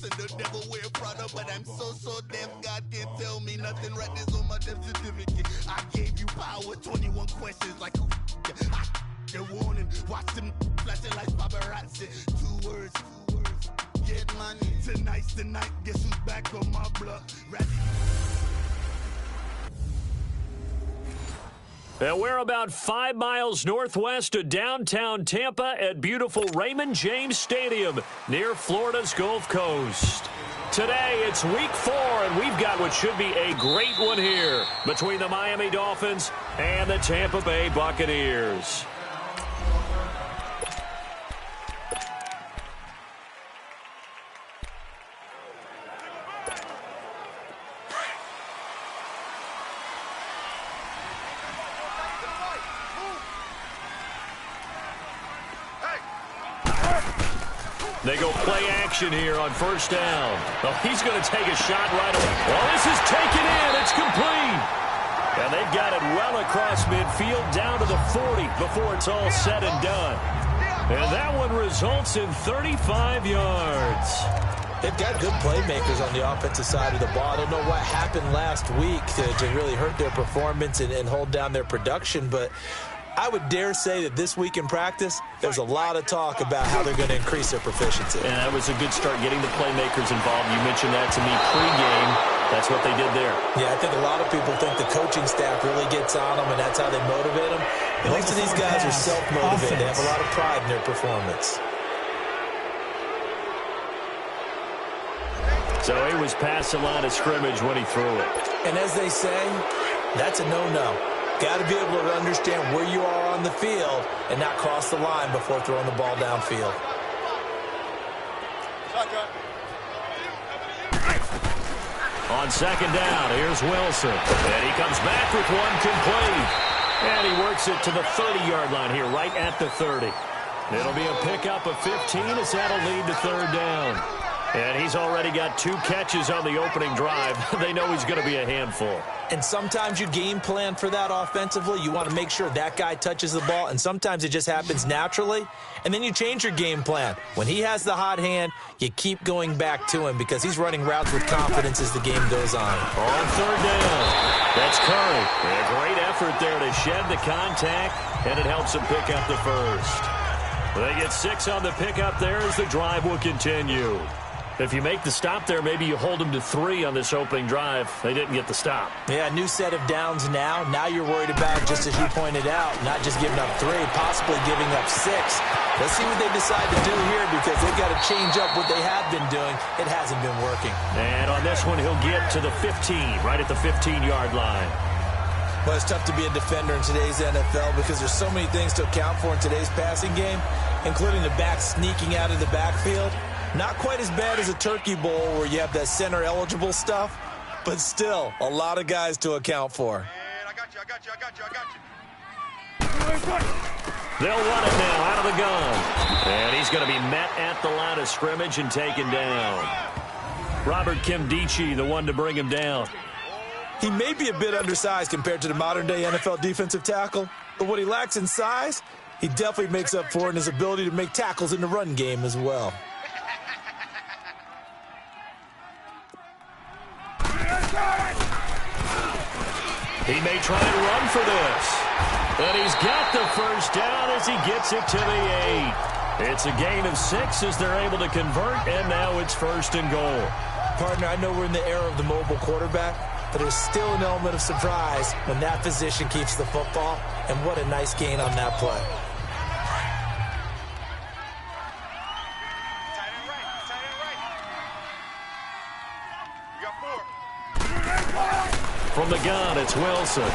and the devil wear Prada, but I'm so deaf, God can't tell me nothing. Right this on my death certificate. I gave you power, 21 questions like who the warning. Watch them flashing like paparazzi. Two words, get money. Tonight's the night, guess who's back on my block? And we're about 5 miles northwest of downtown Tampa at beautiful Raymond James Stadium near Florida's Gulf Coast. Today, it's week 4, and we've got what should be a great one here between the Miami Dolphins and the Tampa Bay Buccaneers. They go play action here on first down. Oh, he's going to take a shot right away. Well, this is taken in. It's complete. And they've got it well across midfield down to the 40 before it's all said and done. And that one results in 35 yards. They've got good playmakers on the offensive side of the ball. I don't know what happened last week to really hurt their performance and hold down their production, but I would dare say that this week in practice, there's a lot of talk about how they're going to increase their proficiency. And that was a good start, getting the playmakers involved. You mentioned that to me pregame. That's what they did there. Yeah, I think a lot of people think the coaching staff really gets on them, and that's how they motivate them. Most of these guys are self-motivated. They have a lot of pride in their performance. So he was past the line of scrimmage when he threw it. And as they say, that's a no-no. Got to be able to understand where you are on the field and not cross the line before throwing the ball downfield. On second down, here's Wilson. And he comes back with one complete. And he works it to the 30-yard line here, right at the 30. It'll be a pickup of 15 as that'll lead to third down. And he's already got 2 catches on the opening drive. They know he's going to be a handful. And sometimes you game plan for that offensively. You want to make sure that guy touches the ball, and sometimes it just happens naturally. And then you change your game plan. When he has the hot hand, you keep going back to him because he's running routes with confidence as the game goes on. On third down, that's Curry. A great effort there to shed the contact, and it helps him pick up the first. They get 6 on the pickup there as the drive will continue. If you make the stop there, maybe you hold them to 3 on this opening drive. They didn't get the stop. Yeah, new set of downs now. Now you're worried about, just as you pointed out, not just giving up 3, possibly giving up 6. Let's see what they decide to do here because they've got to change up what they have been doing. It hasn't been working. And on this one, he'll get to the 15, right at the 15-yard line. Well, it's tough to be a defender in today's NFL because there's so many things to account for in today's passing game, including the back sneaking out of the backfield. Not quite as bad as a turkey bowl where you have that center-eligible stuff, but still a lot of guys to account for. Man, I got you. They'll run it now out of the gun. And he's going to be met at the line of scrimmage and taken down. Robert Kimdichie, the one to bring him down. He may be a bit undersized compared to the modern-day NFL defensive tackle, but what he lacks in size, he definitely makes up for in his ability to make tackles in the run game as well. He may try and run for this. And he's got the first down as he gets it to the 8. It's a gain of 6 as they're able to convert, and now it's first and goal. Partner, I know we're in the era of the mobile quarterback, but there's still an element of surprise when that physician keeps the football, and what a nice gain on that play. From the gun, it's Wilson.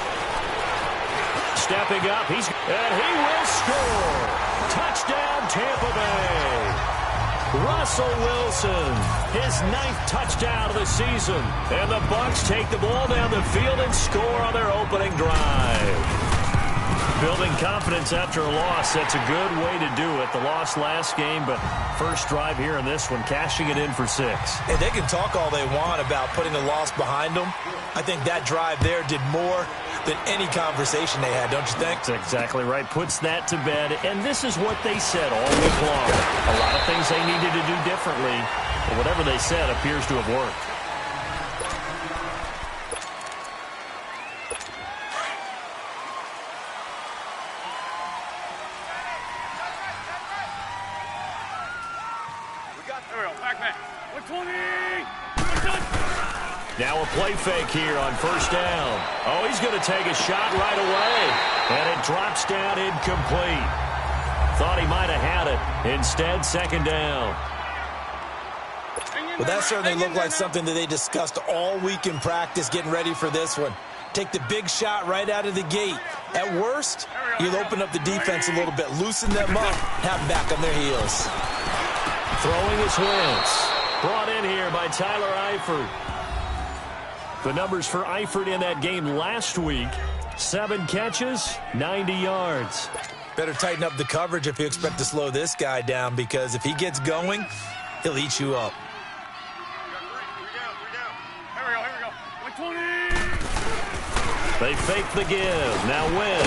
Stepping up, and he will score. Touchdown, Tampa Bay. Russell Wilson, his 9th touchdown of the season. And the Bucs take the ball down the field and score on their opening drive. Building confidence after a loss, that's a good way to do it. The loss last game, but first drive here in this one, cashing it in for 6. And they can talk all they want about putting a loss behind them. I think that drive there did more than any conversation they had, don't you think? That's exactly right. Puts that to bed. And this is what they said all week long. A lot of things they needed to do differently. But whatever they said appears to have worked. Now a play fake here on first down. Oh, he's going to take a shot right away. And it drops down incomplete. Thought he might have had it. Instead, second down. Well, that certainly looked like something that they discussed all week in practice getting ready for this one. Take the big shot right out of the gate. At worst, you'll open up the defense a little bit, loosen them up, have them back on their heels. Throwing is Wentz. Brought in here by Tyler Eifert. The numbers for Eifert in that game last week, 7 catches, 90 yards. Better tighten up the coverage if you expect to slow this guy down, because if he gets going, he'll eat you up. They fake the give. Now Wentz.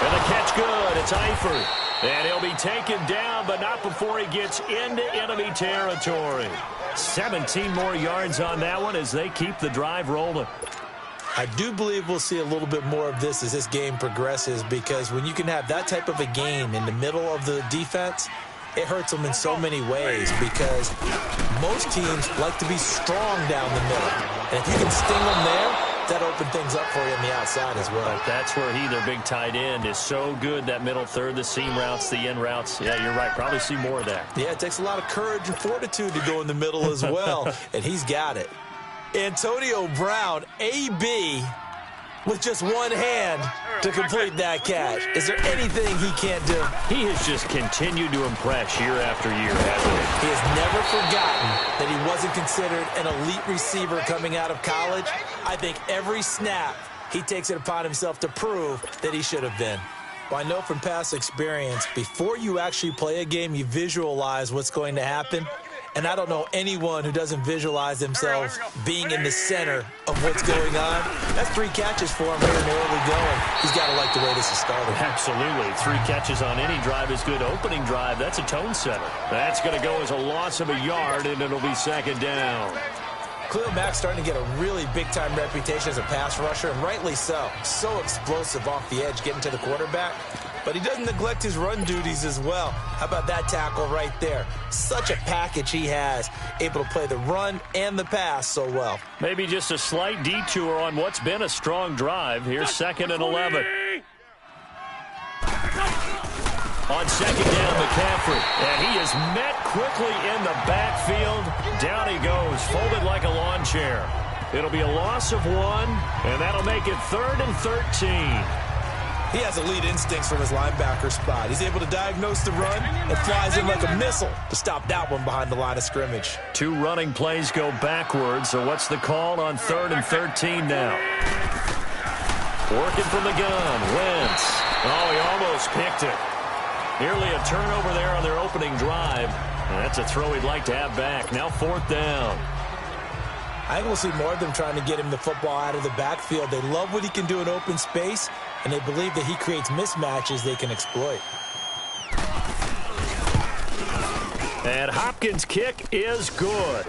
And the catch good. It's Eifert. And he'll be taken down, but not before he gets into enemy territory. 17 more yards on that one as they keep the drive rolling. I do believe we'll see a little bit more of this as this game progresses, because when you can have that type of a game in the middle of the defense, it hurts them in so many ways, because most teams like to be strong down the middle. And if you can sting them there, that opens things up for you on the outside as well. But that's where their big tight end, is so good, that middle third, the seam routes, the in routes. Yeah, you're right. Probably see more of that. Yeah, it takes a lot of courage and fortitude to go in the middle as well, and he's got it. Antonio Brown, AB, with just one hand to complete that catch. Is there anything he can't do? He has just continued to impress year after year, hasn't he? He has never forgotten that he wasn't considered an elite receiver coming out of college. I think every snap he takes it upon himself to prove that he should have been. Well, I know from past experience, before you actually play a game, you visualize what's going to happen. And I don't know anyone who doesn't visualize themselves being in the center of what's going on. That's 3 catches for him here in the early going. He's got to like the way this is started. Absolutely. 3 catches on any drive is good. Opening drive, that's a tone setter. That's going to go as a loss of a yard, and it'll be second down. Khalil Mack's starting to get a really big-time reputation as a pass rusher, and rightly so. So explosive off the edge, getting to the quarterback. But he doesn't neglect his run duties as well. How about that tackle right there? Such a package he has, able to play the run and the pass so well. Maybe just a slight detour on what's been a strong drive. Here's second and 11. On second down, McCaffrey. And he is met quickly in the backfield. Down he goes, folded like a lawn chair. It'll be a loss of 1, and that'll make it 3rd and 13. He has elite instincts from his linebacker spot. He's able to diagnose the run and flies in like a missile to stop that one behind the line of scrimmage. 2 running plays go backwards, so what's the call on 3rd and 13 now? Working from the gun, Wentz. Oh, he almost picked it. Nearly a turnover there on their opening drive. And that's a throw he'd like to have back. Now 4th down. I think we'll see more of them trying to get him the football out of the backfield. They love what he can do in open space, and they believe that he creates mismatches they can exploit. And Hopkins' kick is good.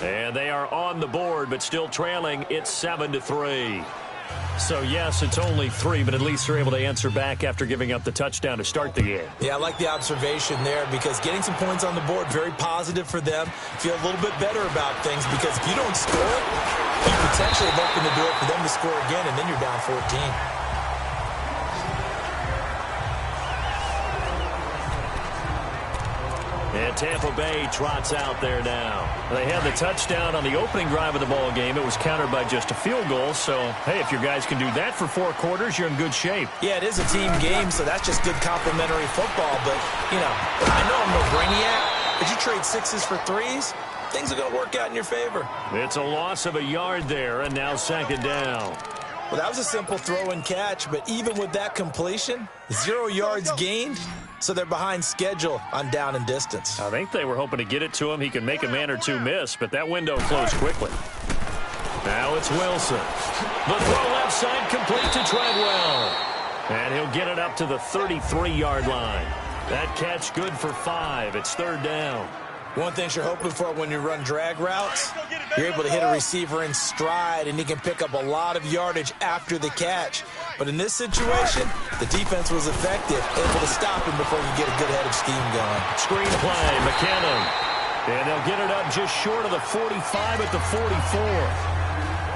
And they are on the board, but still trailing. It's 7-3. So, yes, it's only 3, but at least they're able to answer back after giving up the touchdown to start the game. Yeah, I like the observation there, because getting some points on the board, very positive for them. Feel a little bit better about things, because if you don't score, you potentially have opened the door for them to score again, and then you're down 14. And Tampa Bay trots out there now. They had the touchdown on the opening drive of the ball game. It was countered by just a field goal. So, hey, if your guys can do that for 4 quarters, you're in good shape. Yeah, it is a team game, so that's just good complimentary football. But, you know, I know I'm no brainiac, but you trade 6s for 3s, things are going to work out in your favor. It's a loss of a yard there, and now second down. Well, that was a simple throw and catch, but even with that completion, 0 yards gained. So they're behind schedule on down and distance. I think they were hoping to get it to him. He could make a man or 2 miss, but that window closed quickly. Now it's Wilson. The throw left side complete to Treadwell. And he'll get it up to the 33-yard line. That catch good for 5. It's third down. One thing you're hoping for when you run drag routes, you're able to hit a receiver in stride, and he can pick up a lot of yardage after the catch. But in this situation, the defense was effective, able to stop him before he could get a good head of steam going. Screen play, McKinnon. And they'll get it up just short of the 45 at the 44.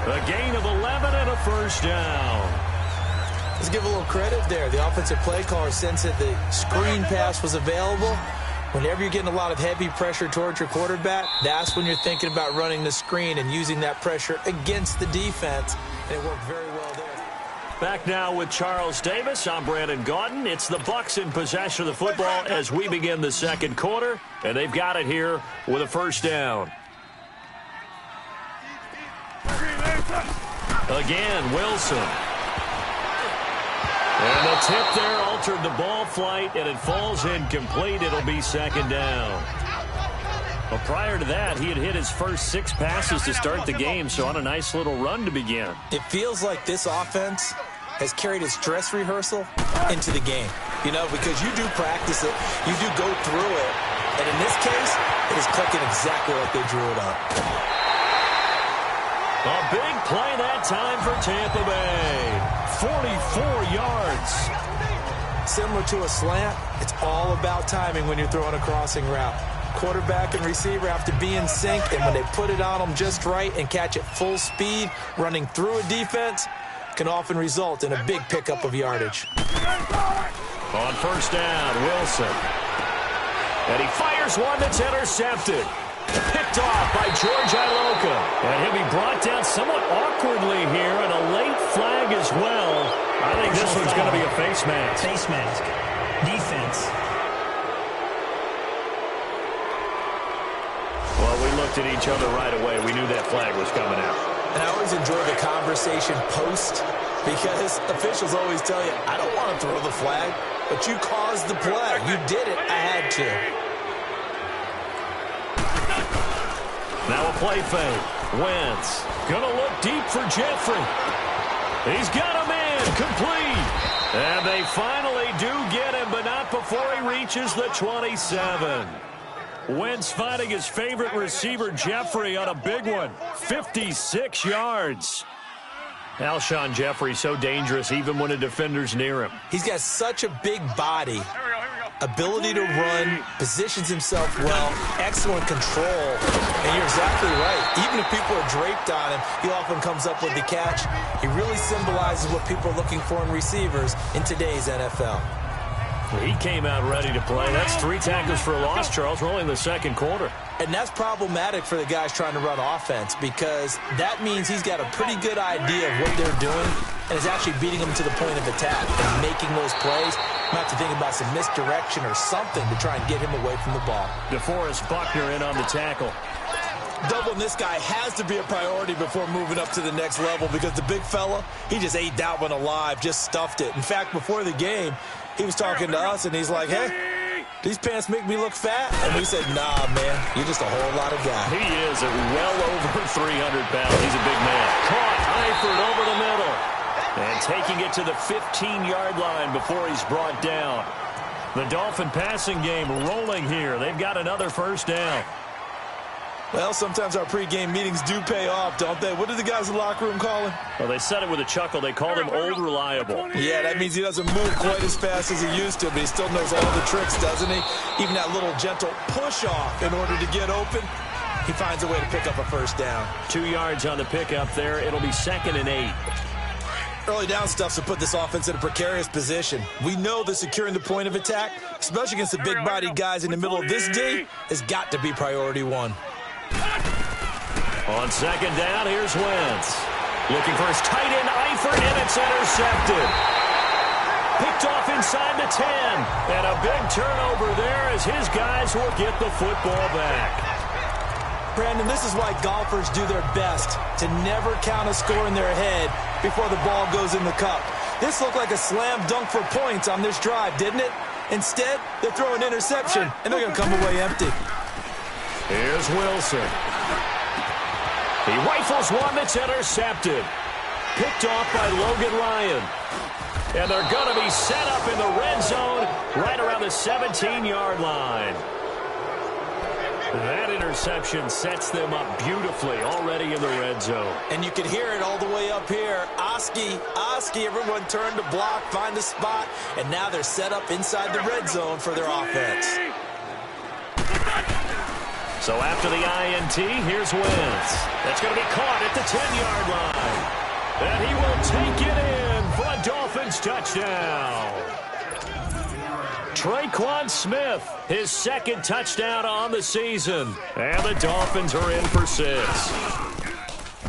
A gain of 11 and a first down. Let's give a little credit there. The offensive play caller sensed that the screen pass was available. Whenever you're getting a lot of heavy pressure towards your quarterback, that's when you're thinking about running the screen and using that pressure against the defense. And it worked very well there. Back now with Charles Davis. I'm Brandon Gaudin. It's the Bucs in possession of the football as we begin the second quarter. And they've got it here with a first down. Again, Wilson. And the tip there altered the ball flight, and it falls incomplete. It'll be second down. Well, prior to that, he had hit his first 6 passes to start the game, so on a nice little run to begin. It feels like this offense has carried its dress rehearsal into the game. You know, because you do practice it, you do go through it, and in this case, it is clicking exactly like they drew it up. A big play that time for Tampa Bay. 44 yards. Similar to a slant, it's all about timing when you're throwing a crossing route. Quarterback and receiver have to be in sync, and when they put it on them just right and catch it full speed, running through a defense can often result in a big pickup of yardage. On first down, Wilson. And he fires one that's intercepted. Picked off by George Iloka. And he'll be brought down somewhat awkwardly here, and a late flag as well. I think this one's going to be a face mask. Face mask. Defense. Well, we looked at each other right away. We knew that flag was coming out. And I always enjoy the conversation post, because officials always tell you, I don't want to throw the flag, but you caused the play. You did it. I had to. Now a play fake. Wentz gonna look deep for Jeffrey. He's got a man complete. And they finally do get him, but not before he reaches the 27. Wentz finding his favorite receiver, Jeffrey, on a big one. 56 yards. Alshon Jeffrey so dangerous even when a defender's near him. He's got such a big body. Ability to run, positions himself well, excellent control. And you're exactly right. Even if people are draped on him, he often comes up with the catch. He really symbolizes what people are looking for in receivers in today's NFL. He came out ready to play. That's 3 tackles for a loss, Charles. We're only in the second quarter. And that's problematic for the guys trying to run offense, because that means he's got a pretty good idea of what they're doing and is actually beating them to the point of attack and making those plays. You have to think about some misdirection or something to try and get him away from the ball. DeForest Buckner in on the tackle. Doubling this guy has to be a priority before moving up to the next level, because the big fella, he just ate that one alive, just stuffed it. In fact, before the game, he was talking to us, and he's like, hey, these pants make me look fat? And we said, nah, man, you're just a whole lot of guy. He is at well over 300 pounds. He's a big man. Caught Eifert over the middle. And taking it to the 15-yard line before he's brought down. The Dolphin passing game rolling here. They've got another first down. Well, sometimes our pregame meetings do pay off, don't they? What did the guys in the locker room call him? Well, they said it with a chuckle. They called him Old Reliable. Yeah, that means he doesn't move quite as fast as he used to, but he still knows all the tricks, doesn't he? Even that little gentle push-off in order to get open, he finds a way to pick up a first down. 2 yards on the pickup there. It'll be 2nd and 8. Early down stuff's to put this offense in a precarious position. We know that securing the point of attack, especially against the big-bodied guys in the middle of this D, has got to be priority 1. On 2nd down, here's Wentz. Looking for his tight end, Eifert, and it's intercepted. Picked off inside the 10. And a big turnover there as his guys will get the football back. Brandon, this is why golfers do their best to never count a score in their head before the ball goes in the cup. This looked like a slam dunk for points on this drive, didn't it? Instead, they throw an interception, and they're going to come away empty. Here's Wilson. He rifles one that's intercepted. Picked off by Logan Ryan. And they're going to be set up in the red zone right around the 17-yard line. That interception sets them up beautifully already in the red zone. And you can hear it all the way up here. Oski, everyone turned to block, find a spot, and now they're set up inside the red zone for their offense. So after the INT, here's Wentz. That's going to be caught at the 10-yard line. And he will take it in for a Dolphins touchdown. Traquan Smith, his second touchdown on the season. And the Dolphins are in for 6.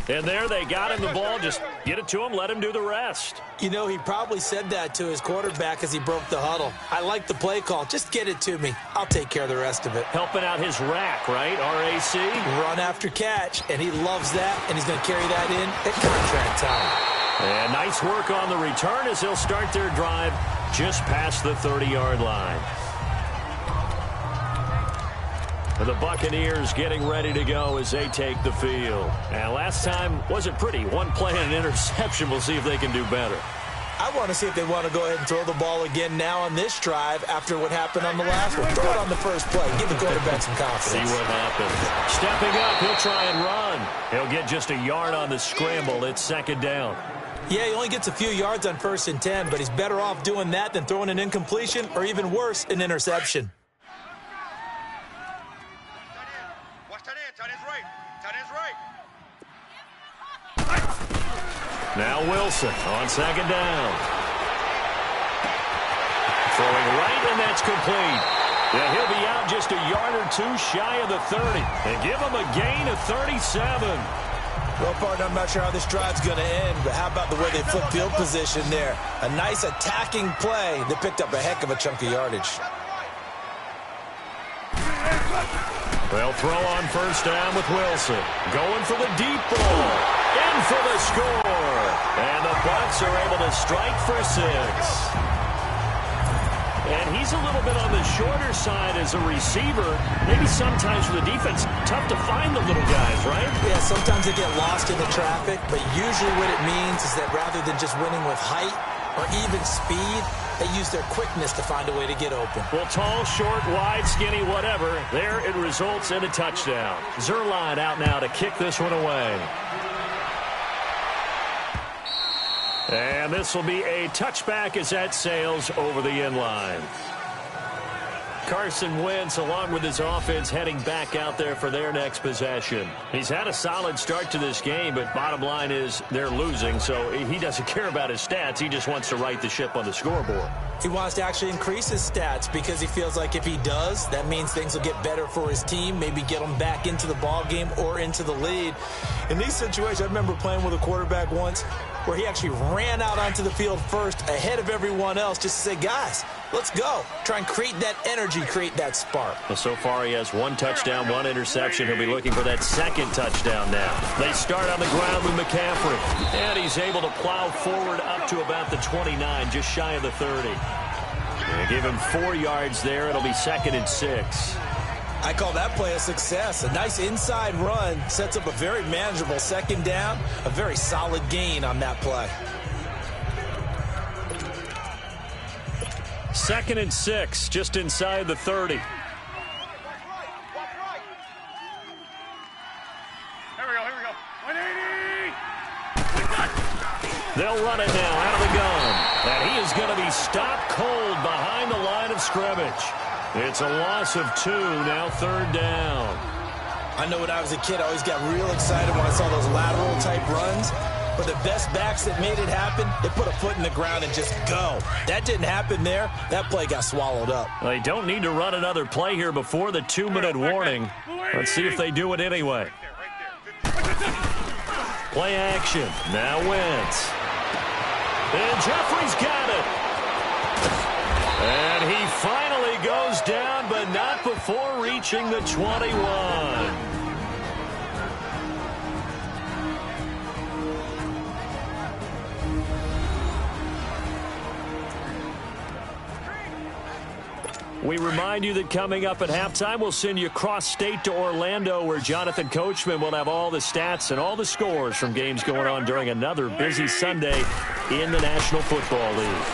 And there they got him the ball. Just get it to him, let him do the rest. You know, he probably said that to his quarterback as he broke the huddle. I like the play call. Just get it to me. I'll take care of the rest of it. Helping out his rack, right? RAC? Run after catch, and he loves that, and he's going to carry that in at contract time. And nice work on the return as they'll start their drive just past the 30-yard line. And the Buccaneers getting ready to go as they take the field. And last time wasn't pretty. One play and an interception. We'll see if they can do better. I want to see if they want to go ahead and throw the ball again now on this drive after what happened on the last one. Throw it on the first play. Give the quarterback some confidence. See what happens. Stepping up, he'll try and run. He'll get just a yard on the scramble. It's second down. Yeah, he only gets a few yards on 1st and 10, but he's better off doing that than throwing an incompletion or even worse, an interception. Now Wilson on second down. Throwing right, and that's complete. Yeah, he'll be out just a yard or two shy of the 30. And give him a gain of 37. Well, partner, I'm not sure how this drive's going to end, but how about the way they flip field position there? A nice attacking play that picked up a heck of a chunk of yardage. They'll throw on first down with Wilson. Going for the deep ball. In for the score. And the Bucs are able to strike for 6. And he's a little bit on the shorter side as a receiver. Maybe sometimes for the defense, tough to find the little guys, right? Yeah, sometimes they get lost in the traffic, but usually what it means is that rather than just winning with height or even speed, they use their quickness to find a way to get open. Well, tall, short, wide, skinny, whatever, there it results in a touchdown. Zerline out now to kick this one away. And this will be a touchback as that sails over the end line. Carson Wentz, along with his offense, heading back out there for their next possession. He's had a solid start to this game, but bottom line is they're losing, so he doesn't care about his stats. He just wants to right the ship on the scoreboard. He wants to actually increase his stats because he feels like if he does, that means things will get better for his team, maybe get them back into the ball game or into the lead. In these situations, I remember playing with a quarterback once where he actually ran out onto the field first ahead of everyone else just to say, guys, let's go. Try and create that energy, create that spark. Well, so far he has 1 touchdown, 1 interception. He'll be looking for that second touchdown now. They start on the ground with McCaffrey. And he's able to plow forward up to about the 29, just shy of the 30. They give him 4 yards there. It'll be 2nd and 6. I call that play a success. A nice inside run sets up a very manageable second down, a very solid gain on that play. 2nd and 6, just inside the 30. Here we go. 180! They'll run it now out of the gun. And he is going to be stopped cold behind the line of scrimmage. It's a loss of 2, now 3rd down. I know when I was a kid, I always got real excited when I saw those lateral-type runs. But the best backs that made it happen, they put a foot in the ground and just go. That didn't happen there. That play got swallowed up. They don't need to run another play here before the 2-minute warning. Let's see if they do it anyway. Play action. Now Wentz. And Jeffrey's got it. And he finally goes down, but not before reaching the 21. We remind you that coming up at halftime, we'll send you cross-state to Orlando, where Jonathan Coachman will have all the stats and all the scores from games going on during another busy Sunday in the National Football League.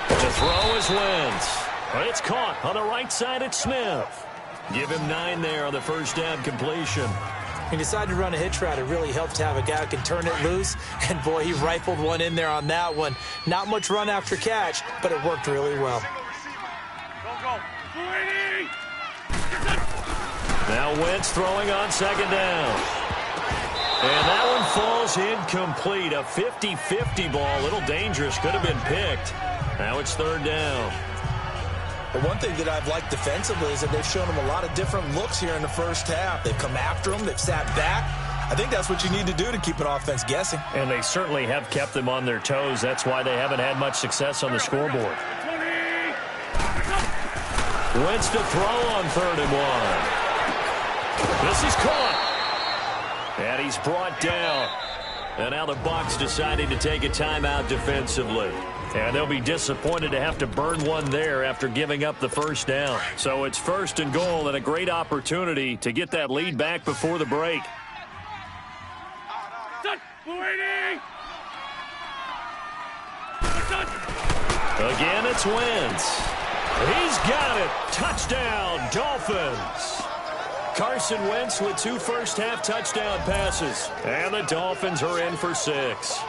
To throw is Wentz. It's caught on the right side at Smith. Give him 9 there on the first down completion. He decided to run a hitch route. It really helped to have a guy who can turn it loose. And, boy, he rifled one in there on that one. Not much run after catch, but it worked really well. Go. Now Wentz throwing on second down. And that one falls incomplete. A 50-50 ball. A little dangerous. Could have been picked. Now it's third down. But one thing that I've liked defensively is that they've shown him a lot of different looks here in the first half. They've come after him. They've sat back. I think that's what you need to do to keep an offense guessing. And they certainly have kept them on their toes. That's why they haven't had much success on the scoreboard. Wentz to throw on 3rd and 1. This is caught. And he's brought down. And now the Bucs deciding to take a timeout defensively. And they'll be disappointed to have to burn one there after giving up the first down. So it's 1st and goal and a great opportunity to get that lead back before the break. Again, it's Wentz. He's got it. Touchdown, Dolphins. Carson Wentz with 2 first-half touchdown passes. And the Dolphins are in for 6.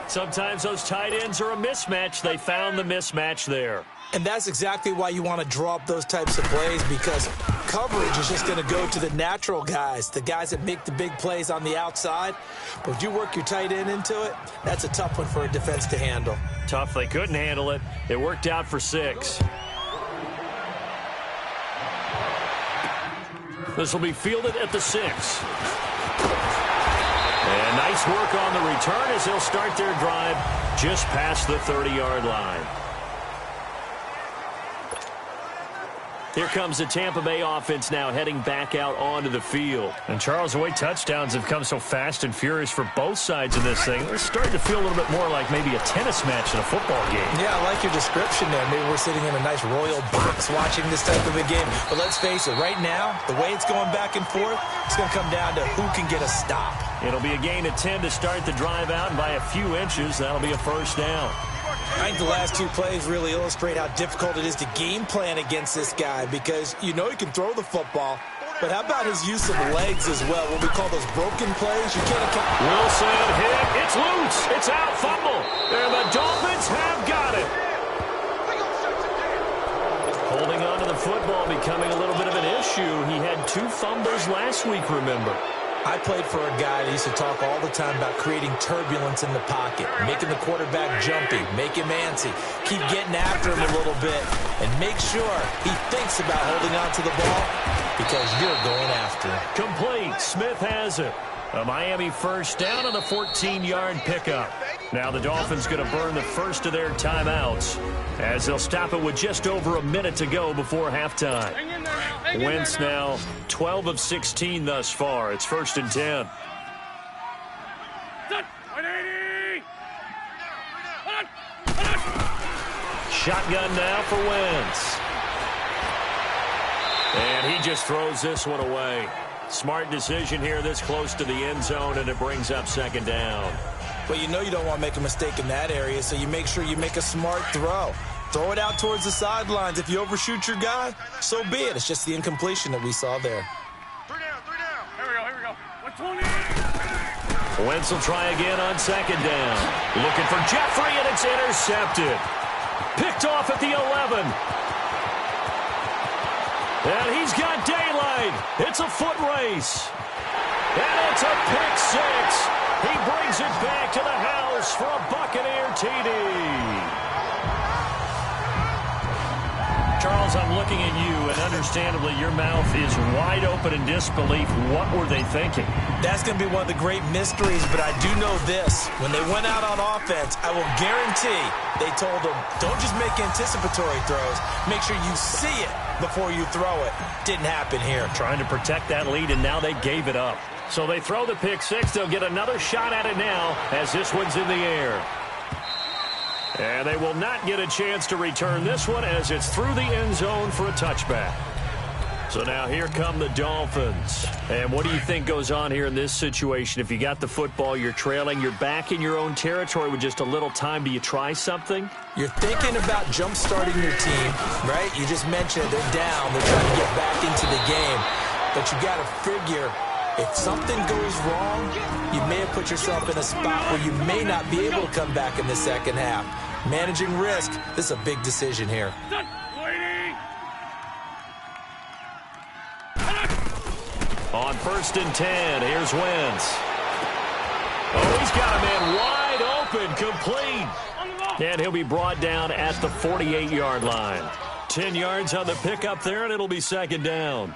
Sometimes those tight ends are a mismatch. They found the mismatch there. And that's exactly why you want to draw up those types of plays, because coverage is just going to go to the natural guys, the guys that make the big plays on the outside. But if you work your tight end into it, that's a tough one for a defense to handle. Tough. They couldn't handle it. It worked out for 6. This will be fielded at the 6. And nice work on the return as they'll start their drive just past the 30-yard line. Here comes the Tampa Bay offense now heading back out onto the field. And, Charles, the way touchdowns have come so fast and furious for both sides in this thing, it's starting to feel a little bit more like maybe a tennis match in a football game. Yeah, I like your description there. Maybe we're sitting in a nice royal box watching this type of a game. But let's face it, right now, the way it's going back and forth, it's going to come down to who can get a stop. It'll be a gain of 10 to start the drive out, and by a few inches, that'll be a first down. I think the last 2 plays really illustrate how difficult it is to game plan against this guy, because you know he can throw the football, but how about his use of legs as well? What we call those broken plays. You can't account. Wilson hit. It's loose. It's out. Fumble. And the Dolphins have got it. Holding on to the football becoming a little bit of an issue. He had 2 fumbles last week, remember. I played for a guy that used to talk all the time about creating turbulence in the pocket, making the quarterback jumpy, make him antsy, keep getting after him a little bit, and make sure he thinks about holding on to the ball because you're going after him. Complete. Smith has it. A Miami first down on the 14-yard pickup. Now the Dolphins going to burn the first of their timeouts as they'll stop it with just over a minute to go before halftime. Wentz now 12 of 16 thus far. It's 1st and 10. Shotgun now for Wentz. And he just throws this one away. Smart decision here this close to the end zone, and it brings up 2nd down. But you know you don't want to make a mistake in that area, so you make sure you make a smart throw. Throw it out towards the sidelines. If you overshoot your guy, so be it. It's just the incompletion that we saw there. 3 down. Here we go. 120. Wentz will try again on 2nd down. Looking for Jeffrey, and it's intercepted. Picked off at the 11. And he's got daylight. It's a foot race. And it's a pick 6. He brings it back to the house for a Buccaneer TD. Charles, I'm looking at you, and understandably, your mouth is wide open in disbelief. What were they thinking? That's going to be one of the great mysteries, but I do know this. When they went out on offense, I will guarantee they told them, don't just make anticipatory throws. Make sure you see it before you throw it. Didn't happen here. Trying to protect that lead, and now they gave it up. So they throw the pick 6. They'll get another shot at it now as this one's in the air. And they will not get a chance to return this one as it's through the end zone for a touchback. So now here come the Dolphins. And what do you think goes on here in this situation? If you got the football, you're trailing, you're back in your own territory with just a little time. Do you try something? You're thinking about jump-starting your team, right? You just mentioned they're down. They're trying to get back into the game. But you got to figure if something goes wrong, you may have put yourself in a spot where you may not be able to come back in the second half. Managing risk, this is a big decision here. On 1st and 10, here's Wentz. Oh, he's got a man wide open, complete. And he'll be brought down at the 48-yard line. 10 yards on the pickup there, and it'll be second down.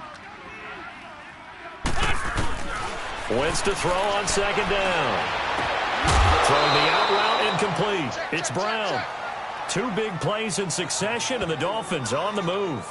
Wentz to throw on second down. Throwing the out route incomplete. It's Brown. 2 big plays in succession, and the Dolphins on the move.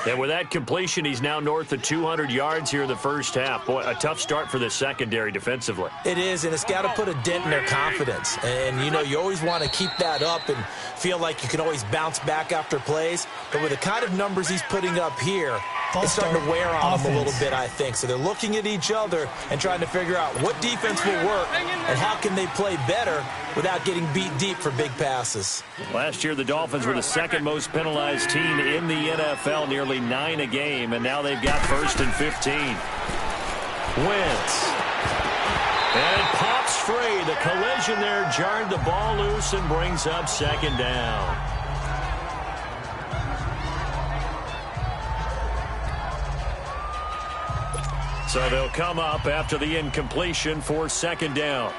And with that completion, he's now north of 200 yards here in the first half. Boy, a tough start for the secondary defensively. It is, and it's got to put a dent in their confidence. And, you know, you always want to keep that up and feel like you can always bounce back after plays. But with the kind of numbers he's putting up here, it's starting to wear on them a little bit, I think. So they're looking at each other and trying to figure out what defense will work and how can they play better without getting beat deep for big passes. Last year, the Dolphins were the second most penalized team in the NFL, nearly 9 a game, and now they've got 1st and 15. Wentz. And it pops free. The collision there jarred the ball loose and brings up second down. So they'll come up after the incompletion for second down.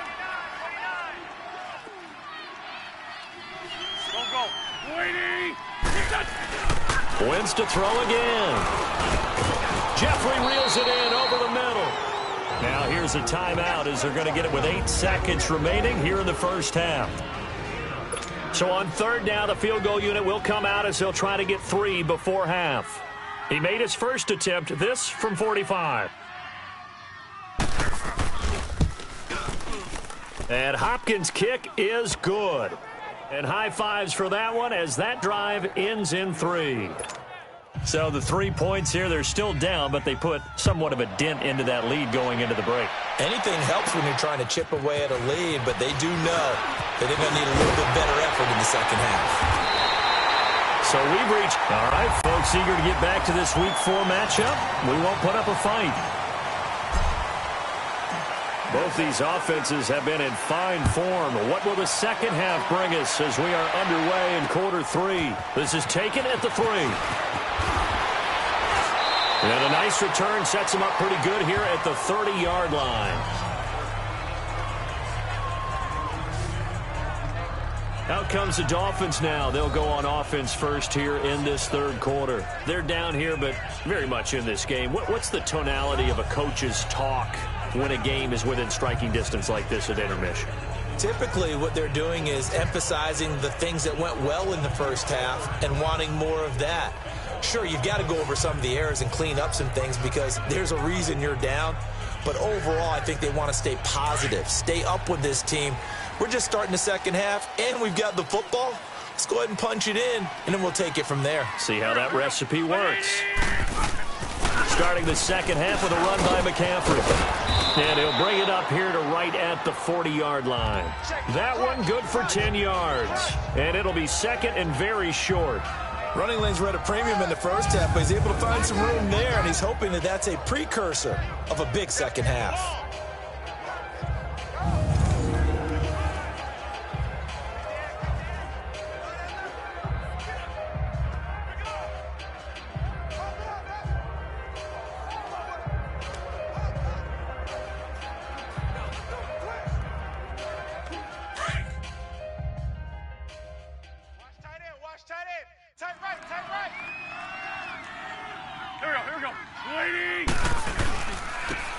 Wentz to throw again. Jeffrey reels it in over the middle. Now here's a timeout as they're going to get it with 8 seconds remaining here in the first half. So on 3rd down, the field goal unit will come out as they'll try to get 3 before half. He made his first attempt, this from 45. And Hopkins' kick is good. And high fives for that one as that drive ends in 3. So the 3 points here, they're still down, but they put somewhat of a dent into that lead going into the break. Anything helps when you're trying to chip away at a lead, but they do know that they're going to need a little bit better effort in the second half. So we've reached, all right, folks, eager to get back to this Week 4 matchup. We won't put up a fight. Both these offenses have been in fine form. What will the second half bring us as we are underway in quarter 3? This is taken at the 3. And a nice return sets them up pretty good here at the 30-yard line. Out comes the Dolphins now. They'll go on offense first here in this 3rd quarter. They're down here, but very much in this game. What's the tonality of a coach's talk when a game is within striking distance like this at intermission? Typically, what they're doing is emphasizing the things that went well in the first half and wanting more of that. Sure, you've got to go over some of the errors and clean up some things because there's a reason you're down. But overall, I think they want to stay positive, stay up with this team. We're just starting the second half, and we've got the football. Let's go ahead and punch it in, and then we'll take it from there. See how that recipe works. Starting the second half with a run by McCaffrey. And he'll bring it up here to right at the 40-yard line. That one good for 10 yards. And it'll be second and very short. Running lanes were at a premium in the first half, but he's able to find some room there, and he's hoping that that's a precursor of a big second half.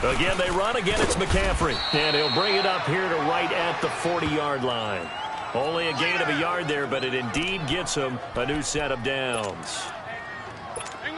Again, they run. Again, it's McCaffrey. And he'll bring it up here to right at the 40-yard line. Only a gain of a yard there, but it indeed gets him a new set of downs.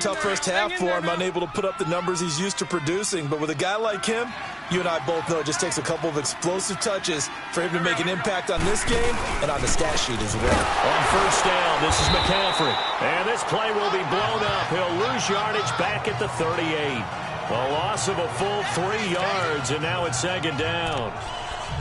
tough first half for him, unable to put up the numbers he's used to producing. But with a guy like him, you and I both know it just takes a couple of explosive touches for him to make an impact on this game and on the stat sheet as well. On first down, this is McCaffrey. And this play will be blown up. He'll lose yardage back at the 38. A loss of a full 3 yards, and now it's second down.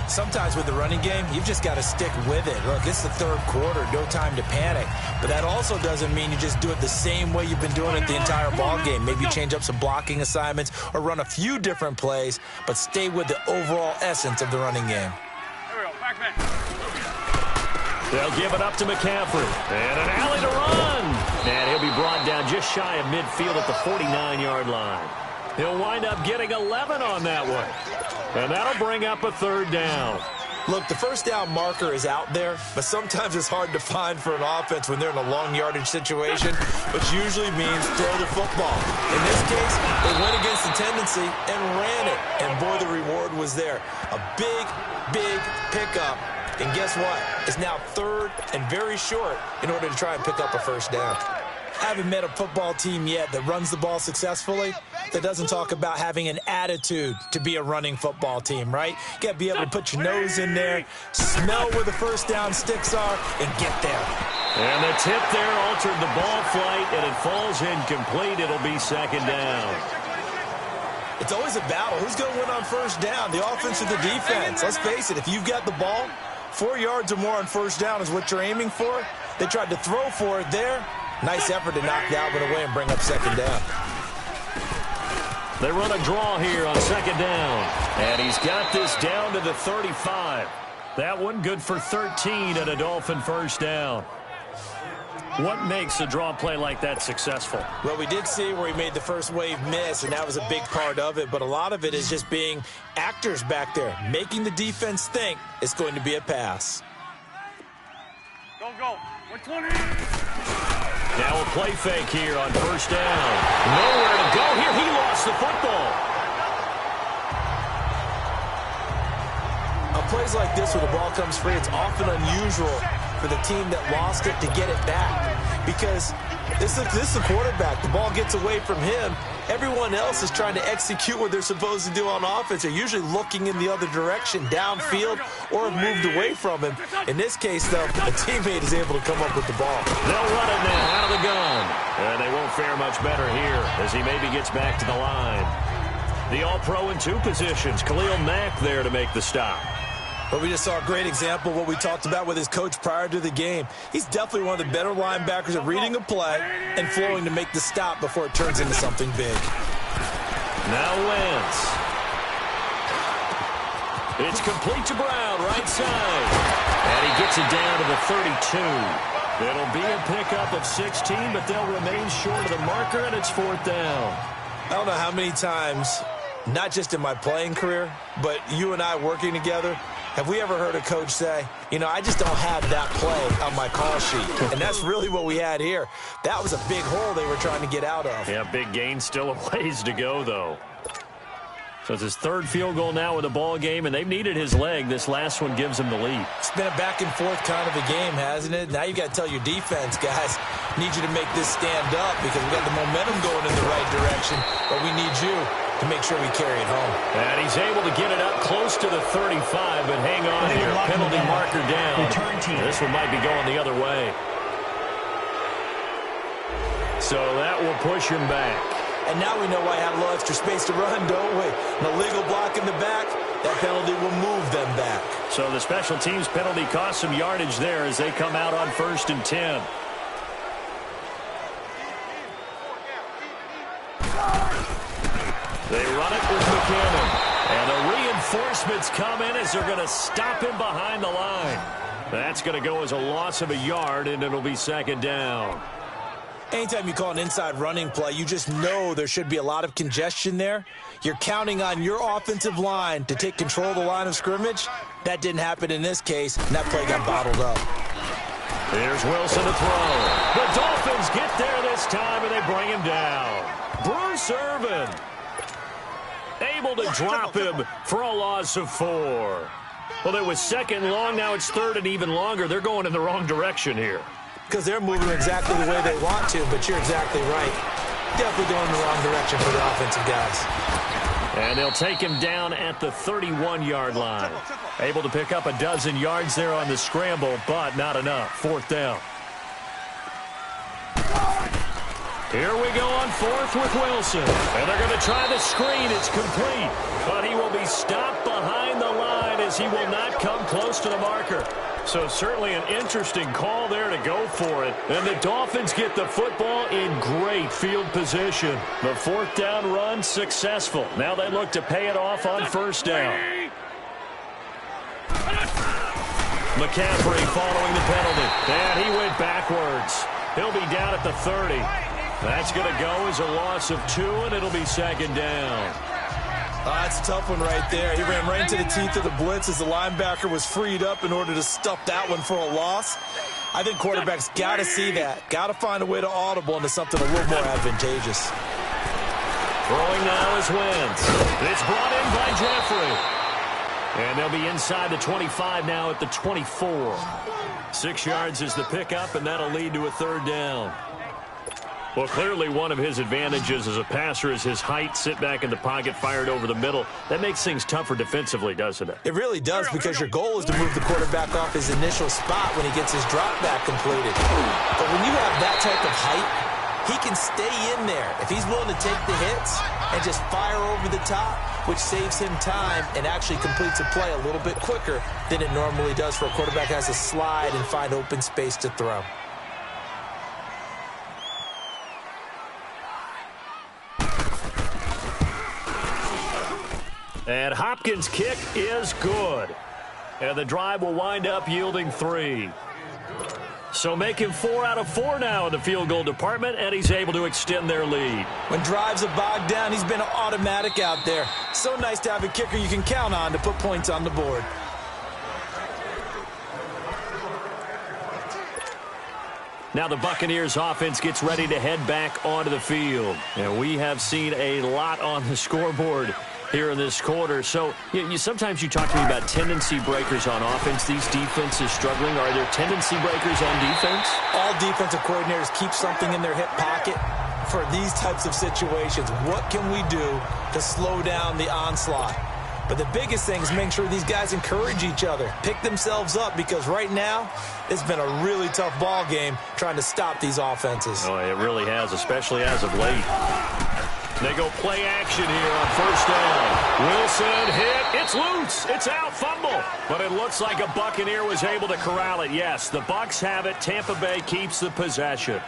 Sometimes with the running game, you've just got to stick with it. Look, it's the third quarter, no time to panic. But that also doesn't mean you just do it the same way you've been doing it the entire ball game. Maybe change up some blocking assignments or run a few different plays, but stay with the overall essence of the running game. Here we go, back man. They'll give it up to McCaffrey. And an alley to run. And he'll be brought down just shy of midfield at the 49-yard line. He'll wind up getting 11 on that one. And that'll bring up a third down. Look, the first down marker is out there, but sometimes it's hard to find for an offense when they're in a long yardage situation, which usually means throw the football. In this case, they went against the tendency and ran it. And boy, the reward was there. A big, big pickup. And guess what? It's now third and very short in order to try and pick up a first down. I haven't met a football team yet that runs the ball successfully that doesn't talk about having an attitude to be a running football team, right? You got to be able to put your nose in there, smell where the first down sticks are, and get there. And the tip there altered the ball flight, and it falls incomplete. It'll be second down. It's always a battle. Who's going to win on first down, the offense or the defense? Let's face it, if you've got the ball, 4 yards or more on first down is what you're aiming for. They tried to throw for it there. Nice effort to knock Dalvin away and bring up second down. They run a draw here on second down. And he's got this down to the 35. That one good for 13 and a Dolphin first down. What makes a draw play like that successful? Well, we did see where he made the first wave miss, and that was a big part of it. But a lot of it is just being actors back there, making the defense think it's going to be a pass. Go, go. 120. Now a play fake here on first down. Nowhere to go here. He lost the football. On plays like this where the ball comes free, it's often unusual for the team that lost it to get it back. Because this is the quarterback. The ball gets away from him. Everyone else is trying to execute what they're supposed to do on offense. They're usually looking in the other direction, downfield, or have moved away from him. In this case, though, a teammate is able to come up with the ball. They'll run it now out of the gun. And they won't fare much better here as he maybe gets back to the line. The All-Pro in 2 positions. Khalil Mack there to make the stop. But we just saw a great example of what we talked about with his coach prior to the game. He's definitely one of the better linebackers at reading a play and flowing to make the stop before it turns into something big. Now Wentz. It's complete to Brown, right side. And he gets it down to the 32. It'll be a pickup of 16, but they'll remain short of the marker, and it's fourth down. I don't know how many times, not just in my playing career, but you and I working together, have we ever heard a coach say, you know, I just don't have that play on my call sheet? And that's really what we had here. That was a big hole they were trying to get out of. Yeah, big gain, still a ways to go, though. So it's his third field goal now with the ball game, and they've needed his leg. This last one gives him the lead. It's been a back-and-forth kind of a game, hasn't it? Now you got to tell your defense, guys, need you to make this stand up because we got the momentum going in the right direction, but we need you to make sure we carry it home. And he's able to get it up close to the 35, but hang on here. Penalty marker down. Return team. This one might be going the other way. So that will push him back. And now we know why I had a little extra space to run, don't we? An illegal block in the back, that penalty will move them back. So the special teams penalty cost some yardage there as they come out on first and 10. They run it with McCammon. And the reinforcements come in as they're going to stop him behind the line. That's going to go as a loss of a yard, and it'll be second down. Anytime you call an inside running play, you just know there should be a lot of congestion there. You're counting on your offensive line to take control of the line of scrimmage. That didn't happen in this case, and that play got bottled up. Here's Wilson to throw. The Dolphins get there this time, and they bring him down. Bruce Irvin able to drop him for a loss of 4. Well, it was second long. Now it's third and even longer. They're going in the wrong direction here. Because they're moving exactly the way they want to, but you're exactly right. Definitely going in the wrong direction for the offensive guys. And they'll take him down at the 31-yard line. Able to pick up a dozen yards there on the scramble, but not enough. Fourth down. Here we go on fourth with Wilson. And they're going to try the screen. It's complete. But he will be stopped behind the line as he will not come close to the marker. So certainly an interesting call there to go for it. And the Dolphins get the football in great field position. The fourth down run successful. Now they look to pay it off on first down. McCaffrey following the penalty. And he went backwards. He'll be down at the 30. That's going to go as a loss of 2, and it'll be second down. That's a tough one right there. He ran right into the teeth of the blitz as the linebacker was freed up in order to stuff that one for a loss. I think quarterbacks got to see that. Got to find a way to audible into something a little more advantageous. Throwing now is Wentz. It's brought in by Jeffrey. And they'll be inside the 25 now at the 24. 6 yards is the pickup, and that'll lead to a third down. Well, clearly one of his advantages as a passer is his height, sit back in the pocket, fired over the middle. That makes things tougher defensively, doesn't it? It really does, because your goal is to move the quarterback off his initial spot when he gets his drop back completed. But when you have that type of height, he can stay in there if he's willing to take the hits and just fire over the top, which saves him time and actually completes a play a little bit quicker than it normally does for a quarterback who has to slide and find open space to throw. And Hopkins' kick is good. And the drive will wind up yielding 3. So making 4 out of 4 now in the field goal department, and he's able to extend their lead. When drives are bogged down, he's been automatic out there. So nice to have a kicker you can count on to put points on the board. Now the Buccaneers offense gets ready to head back onto the field. And we have seen a lot on the scoreboard here in this quarter. So sometimes you talk to me about tendency breakers on offense. These defenses struggling. Are there tendency breakers on defense? All defensive coordinators keep something in their hip pocket for these types of situations. What can we do to slow down the onslaught? But the biggest thing is make sure these guys encourage each other, pick themselves up, because right now it's been a really tough ball game trying to stop these offenses. Oh, it really has, especially as of late. They go play action here on first down. Wilson hit. It's loose. It's out. Fumble. But it looks like a Buccaneer was able to corral it. Yes, the Bucs have it. Tampa Bay keeps the possession.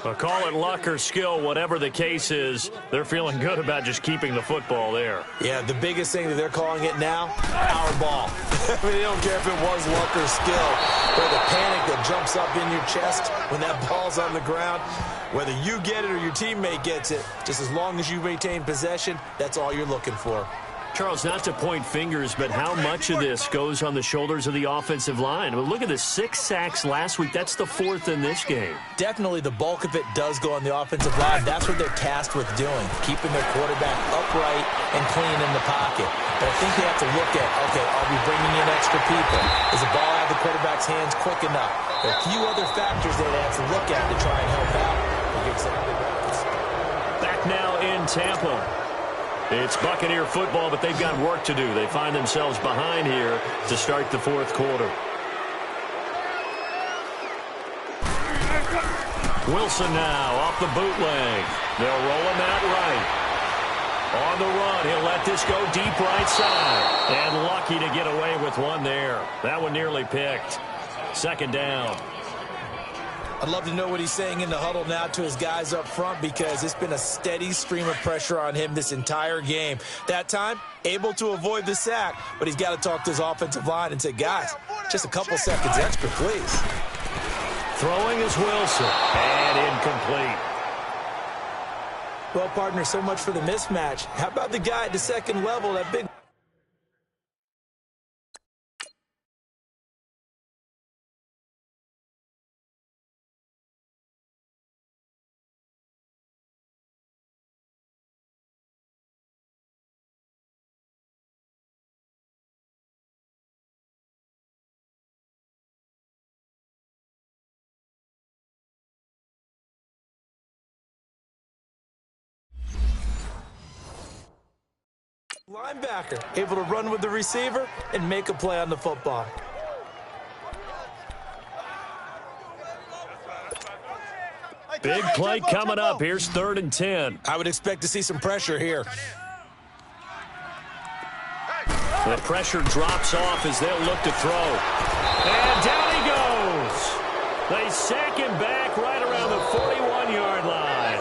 But call it luck or skill, whatever the case is, they're feeling good about just keeping the football there. Yeah, the biggest thing that they're calling it now, our ball. I mean, they don't care if it was luck or skill, or the panic that jumps up in your chest when that ball's on the ground. Whether you get it or your teammate gets it, just as long as you maintain possession, that's all you're looking for. Charles, not to point fingers, but how much of this goes on the shoulders of the offensive line? Well, look at the 6 sacks last week. That's the 4th in this game. Definitely the bulk of it does go on the offensive line. That's what they're tasked with doing, keeping their quarterback upright and clean in the pocket. But I think they have to look at, okay, are we bringing in extra people? Is the ball out of the quarterback's hands quick enough? There are a few other factors that they have to look at to try and help out against the Bucs. Back now in Tampa. It's Buccaneer football, but they've got work to do. They find themselves behind here to start the 4th quarter. Wilson now off the bootleg. They'll roll him out right. On the run, he'll let this go deep right side. And lucky to get away with one there. That one nearly picked. Second down. I'd love to know what he's saying in the huddle now to his guys up front, because it's been a steady stream of pressure on him this entire game. That time, able to avoid the sack, but he's got to talk to his offensive line and say, guys, just a couple seconds extra, please. Throwing is Wilson, and incomplete. Well, partner, so much for the mismatch. How about the guy at the second level, that big Linebacker, able to run with the receiver and make a play on the football. Big play coming up. Here's 3rd and 10. I would expect to see some pressure here. The pressure drops off as they'll look to throw. And down he goes. They sack him back right around the 41-yard line.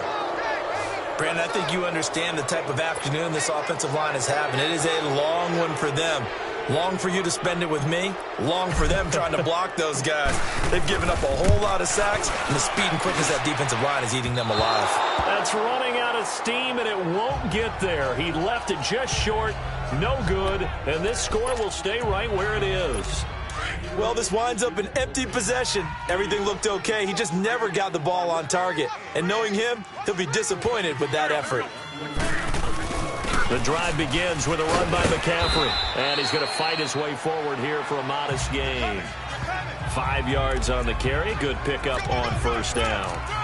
Brandon, I think you understand the type of afternoon this offensive line is having. It is a long one for them. Long for you to spend it with me. Long for them trying to block those guys. They've given up a whole lot of sacks, and the speed and quickness of that defensive line is eating them alive. That's running out of steam, and it won't get there. He left it just short. No good, and this score will stay right where it is. Well, this winds up an empty possession. Everything looked okay. He just never got the ball on target. And knowing him, he'll be disappointed with that effort. The drive begins with a run by McCaffrey, and he's going to fight his way forward here for a modest gain. 5 yards on the carry. Good pickup on 1st down.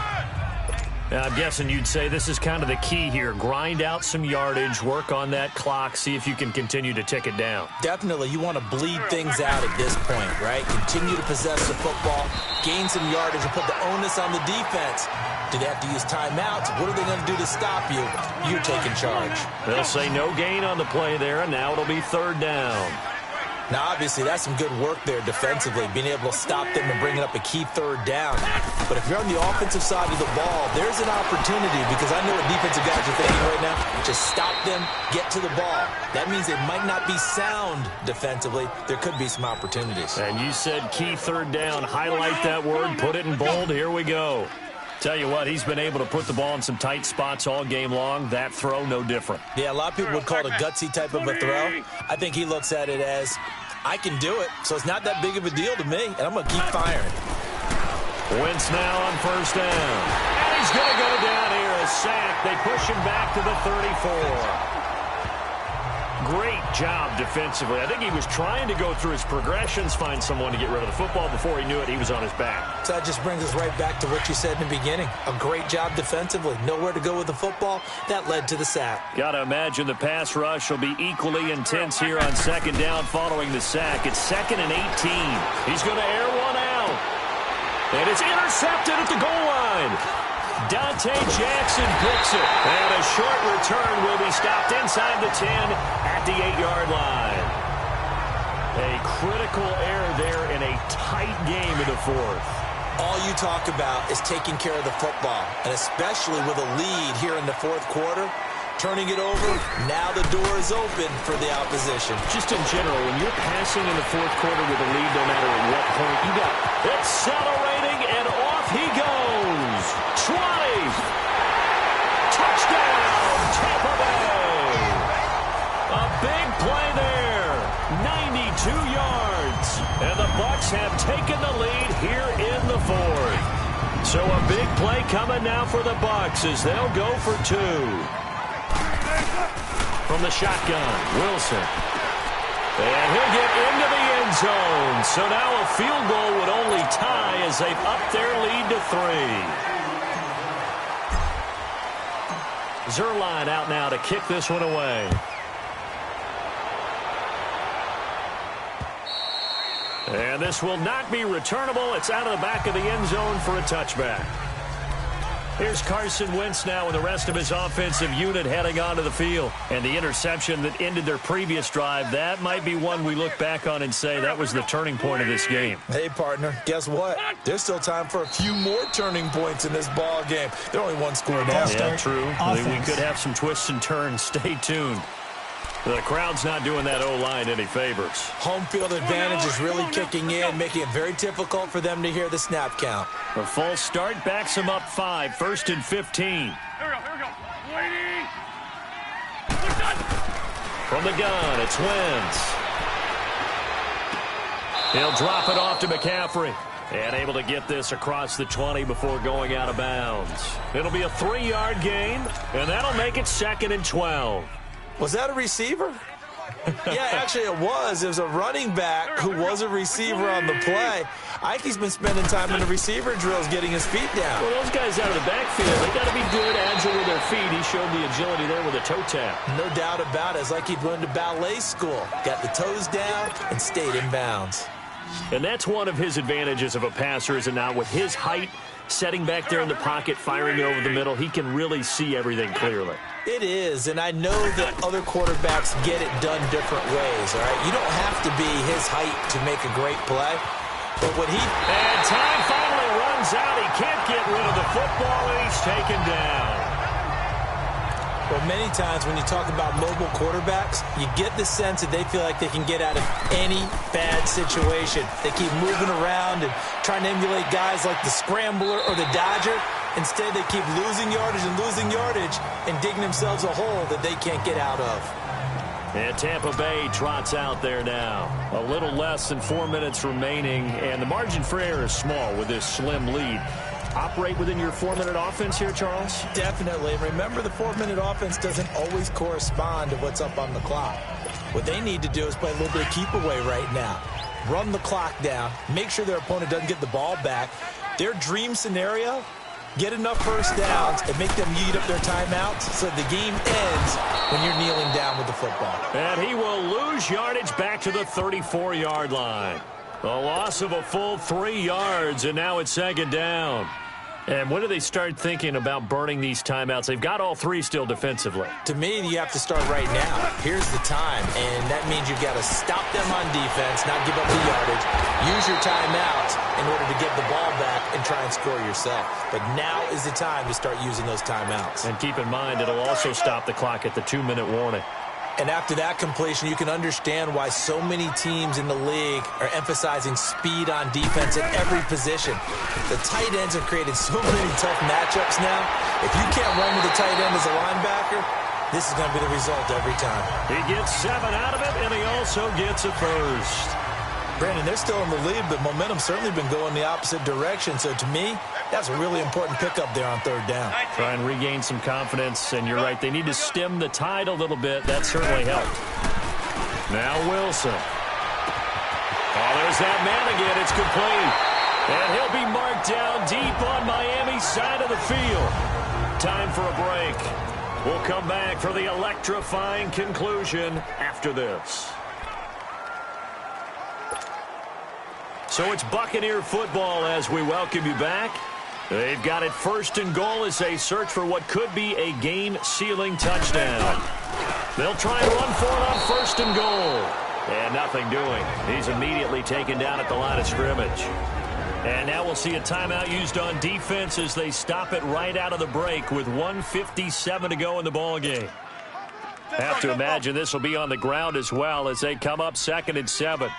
Now, I'm guessing you'd say this is kind of the key here. Grind out some yardage, work on that clock, see if you can continue to tick it down. Definitely. You want to bleed things out at this point, right? Continue to possess the football, gain some yardage, and put the onus on the defense. Do they have to use timeouts? What are they going to do to stop you? You're taking charge. They'll say no gain on the play there, and now it'll be 3rd down. Now, obviously, that's some good work there defensively, being able to stop them and bringing up a key 3rd down. But if you're on the offensive side of the ball, there's an opportunity, because I know what defensive guys are thinking right now. Just stop them, get to the ball. That means they might not be sound defensively. There could be some opportunities. And you said key 3rd down. Highlight that word, put it in bold. Here we go. Tell you what, he's been able to put the ball in some tight spots all game long. That throw, no different. Yeah, a lot of people would call it a gutsy type of a throw. I think he looks at it as, I can do it, so it's not that big of a deal to me, and I'm going to keep firing. Wentz now on 1st down. And he's going to go down here, a sack. They push him back to the 34. Great job defensively. I think he was trying to go through his progressions, find someone to get rid of the football. Before he knew it, he was on his back. So that just brings us right back to what you said in the beginning. A great job defensively. Nowhere to go with the football. That led to the sack. Got to imagine the pass rush will be equally intense here on 2nd down following the sack. It's 2nd and 18. He's going to air one out. And it's intercepted at the goal line. Dante Jackson picks it. And a short return will be stopped inside the 10 at the 8-yard line. A critical error there in a tight game in the 4th. All you talk about is taking care of the football, and especially with a lead here in the 4th quarter. Turning it over, now the door is open for the opposition. Just in general, when you're passing in the 4th quarter with a lead, no matter at what point, you got accelerating, and off he goes. 20. Touchdown, Tampa Bay. A big play there. 92 yards. And the Bucs have taken the lead here in the 4th. So a big play coming now for the Bucs as they'll go for 2. From the shotgun, Wilson. And he'll get into the end zone. So now a field goal would only tie as they've upped their lead to 3. Zerline out now to kick this one away. And this will not be returnable. It's out of the back of the end zone for a touchback. Here's Carson Wentz now and the rest of his offensive unit heading onto the field. And the interception that ended their previous drive, that might be one we look back on and say that was the turning point of this game. Hey, partner, guess what? There's still time for a few more turning points in this ball game. They're only one score down. Yeah, true. We could have some twists and turns. Stay tuned. The crowd's not doing that O-line any favors. Home field advantage is really kicking in, making it very difficult for them to hear the snap count. A false start backs them up 5, 1st and 15. Here we go. Waiting. From the gun, it's Wentz. He'll drop it off to McCaffrey. And able to get this across the 20 before going out of bounds. It'll be a 3-yard gain, and that'll make it 2nd and 12. Was that a receiver? Yeah, actually it was. It was a running back who was a receiver on the play. I think he's been spending time in the receiver drills getting his feet down. Well, those guys out of the backfield, they got to be good, agile with their feet. He showed the agility there with a toe tap. No doubt about it. It's like he'd run to ballet school. Got the toes down and stayed in bounds. And that's one of his advantages of a passer, is it not? With his height, setting back there in the pocket, firing over the middle, he can really see everything clearly. It is, and I know that other quarterbacks get it done different ways, all right? You don't have to be his height to make a great play, but when he... And time finally runs out. He can't get rid of the football, and he's taken down. Well, many times when you talk about mobile quarterbacks, you get the sense that they feel like they can get out of any bad situation. They keep moving around and trying to emulate guys like the scrambler or the dodger. Instead, they keep losing yardage and digging themselves a hole that they can't get out of. And Tampa Bay trots out there now. A little less than 4 minutes remaining, and the margin for error is small with this slim lead. Operate within your 4-minute offense here, Charles? Definitely. Remember, the 4-minute offense doesn't always correspond to what's up on the clock. What they need to do is play a little bit of keep away right now. Run the clock down. Make sure their opponent doesn't get the ball back. Their dream scenario, get enough first downs and make them eat up their timeouts so the game ends when you're kneeling down with the football. And he will lose yardage back to the 34-yard line. A loss of a full 3 yards, and now it's second down. And when do they start thinking about burning these timeouts? They've got all three still defensively. To me, you have to start right now. Here's the time, and that means you've got to stop them on defense, not give up the yardage, use your timeouts in order to get the ball back and try and score yourself. But now is the time to start using those timeouts. And keep in mind, it'll also stop the clock at the 2-minute warning. And after that completion, you can understand why so many teams in the league are emphasizing speed on defense at every position. The tight ends have created so many tough matchups now. If you can't run with the tight end as a linebacker, this is going to be the result every time. He gets 7 out of it, and he also gets a first. Brandon, they're still in the lead, but momentum's certainly been going the opposite direction. So to me, that's a really important pickup there on third down. Try and regain some confidence, and you're right. They need to stem the tide a little bit. That certainly helped. Now Wilson. Oh, there's that man again. It's complete. And he'll be marked down deep on Miami's side of the field. Time for a break. We'll come back for the electrifying conclusion after this. So it's Buccaneer football as we welcome you back. They've got it first and goal as they search for what could be a game-sealing touchdown. They'll try and run for it on first and goal. And nothing doing. He's immediately taken down at the line of scrimmage. And now we'll see a timeout used on defense as they stop it right out of the break with 1:57 to go in the ballgame. Have to imagine this will be on the ground as well as they come up 2nd and 7.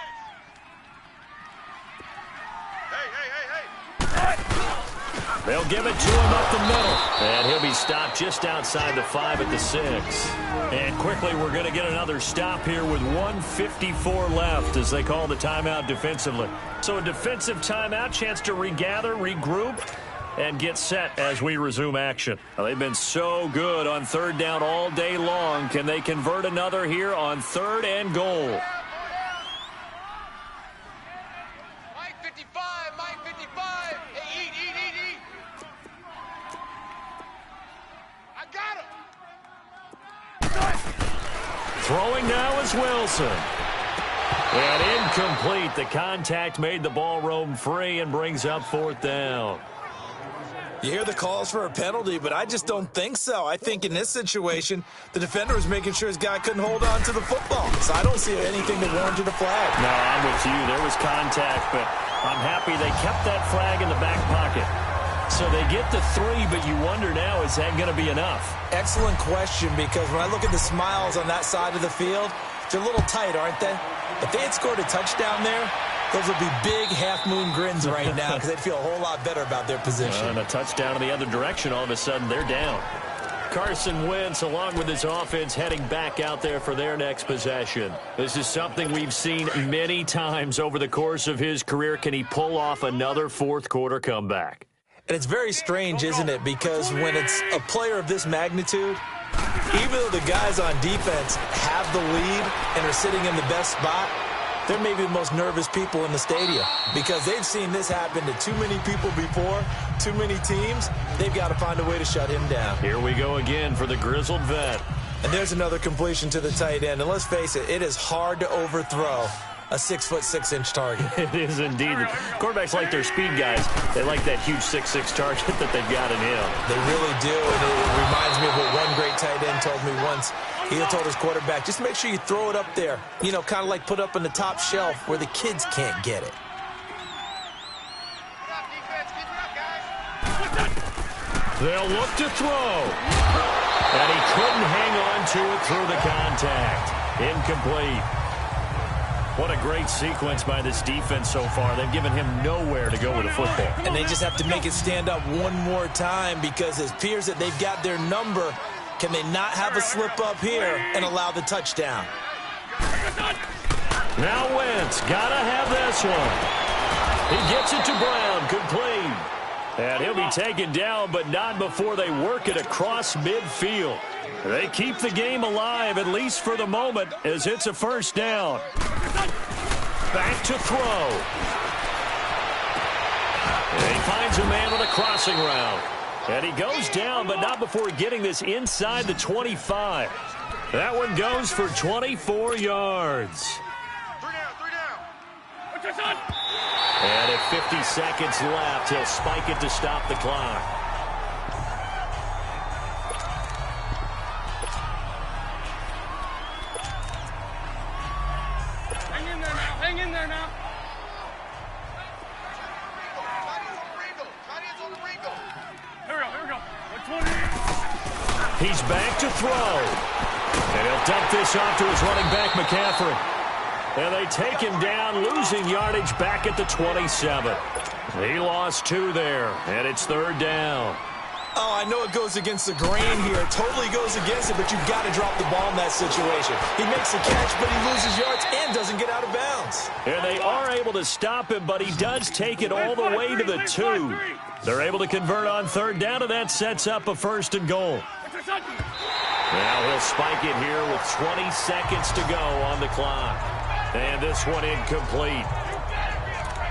They'll give it to him up the middle. And he'll be stopped just outside the 5 at the 6. And quickly, we're going to get another stop here with 1:54 left as they call the timeout defensively. So a defensive timeout, chance to regather, regroup, and get set as we resume action. Well, they've been so good on third down all day long. Can they convert another here on 3rd and goal? Throwing now is Wilson. And incomplete. The contact made the ball roam free and brings up 4th down. You hear the calls for a penalty, but I just don't think so. I think in this situation, the defender was making sure his guy couldn't hold on to the football. So I don't see anything that warranted a flag. No, I'm with you. There was contact, but I'm happy they kept that flag in the back pocket. So they get the 3, but you wonder now, is that going to be enough? Excellent question, because when I look at the smiles on that side of the field, they're a little tight, aren't they? If they had scored a touchdown there, those would be big half-moon grins right now because they'd feel a whole lot better about their position. And a touchdown in the other direction, all of a sudden they're down. Carson Wentz, along with his offense, heading back out there for their next possession. This is something we've seen many times over the course of his career. Can he pull off another fourth-quarter comeback? And it's very strange, isn't it? Because when it's a player of this magnitude, Even though the guys on defense have the lead and are sitting in the best spot, they're maybe the most nervous people in the stadium because they've seen this happen to too many people before, too many teams. They've got to find a way to shut him down. Here we go again for the grizzled vet. And there's another completion to the tight end. And let's face it, it is hard to overthrow a 6'6" target. It is indeed. Quarterbacks like their speed guys. They like that huge 6'6" target that they've got in him. They really do, and it reminds me of what one great tight end told me once. He told his quarterback, just make sure you throw it up there, you know, kind of like put up on the top shelf where the kids can't get it. They'll look to throw. And he couldn't hang on to it through the contact. Incomplete. What a great sequence by this defense so far. They've given him nowhere to go with the football. And they just have to make it stand up one more time because it appears that they've got their number. Can they not have a slip up here and allow the touchdown? Now Wentz, gotta have this one. He gets it to Brown, complete. And he'll be taken down, but not before they work it across midfield. They keep the game alive, at least for the moment, as it's a first down. Back to throw. And he finds a man on a crossing route. And he goes down, but not before getting this inside the 25. That one goes for 24 yards. And at 50 seconds left, he'll spike it to stop the clock. Hang in there now. Hang in there now. Here we go. 120. He's back to throw. And he'll dump this off to his running back, McCaffrey. And they take him down, losing yardage back at the 27. He lost 2 there, and it's third down. Oh, I know it goes against the grain here. It totally goes against it, but you've got to drop the ball in that situation. He makes the catch, but he loses yards and doesn't get out of bounds. And they are able to stop him, but he does take it all the way to the 2. They're able to convert on third down, and that sets up a first and goal. Now he'll spike it here with 20 seconds to go on the clock. And this one incomplete.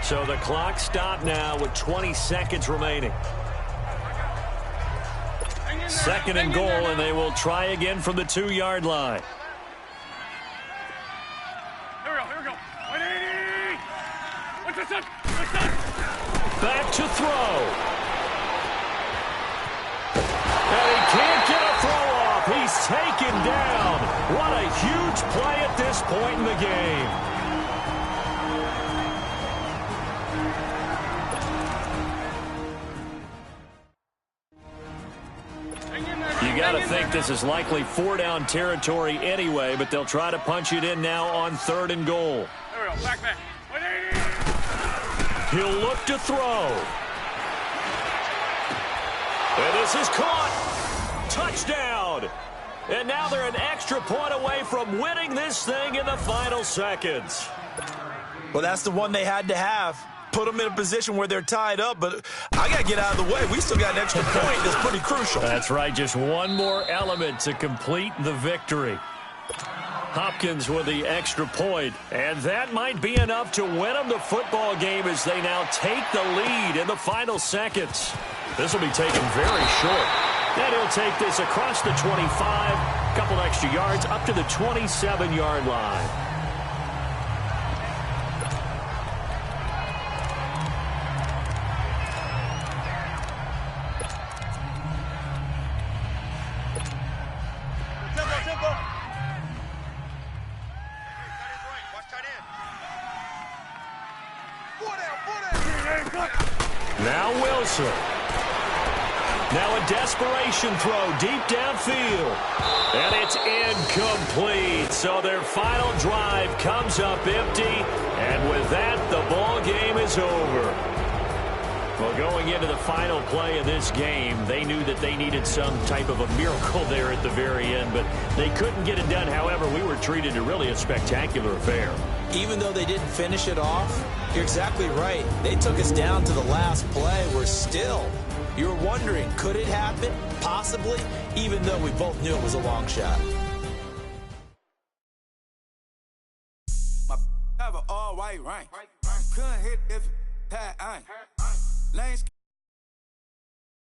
So the clock stopped now with 20 seconds remaining. Second and goal, and they will try again from the 2-yard line. Here we go. 180. Back to throw. And he can't get a throw off. He's taken down. What a huge play at this point in the game. You got to think this is likely 4-down territory anyway, but they'll try to punch it in now on third and goal. Here we go. Back. 180. He'll look to throw. And this is caught. Touchdown. And now they're an extra point away from winning this thing in the final seconds. Well, that's the one they had to have. Put them in a position where they're tied up, but I got to get out of the way. We still got an extra point that's pretty crucial. That's right, just one more element to complete the victory. Hopkins with the extra point, and that might be enough to win them the football game as they now take the lead in the final seconds. This will be taken very short. Then he'll take this across the 25, a couple extra yards up to the 27-yard line. Now Wilson. Now a desperation throw deep downfield. And it's incomplete. So their final drive comes up empty. And with that, the ball game is over. Well, going into the final play of this game, they knew that they needed some type of a miracle there at the very end, but they couldn't get it done. However, we were treated to really a spectacular affair. Even though they didn't finish it off, you're exactly right. They took us down to the last play. We're still, You're wondering, could it happen? Possibly, even though we both knew it was a long shot. My have an all-white rank. Couldn't hit if it had ain't. Lanes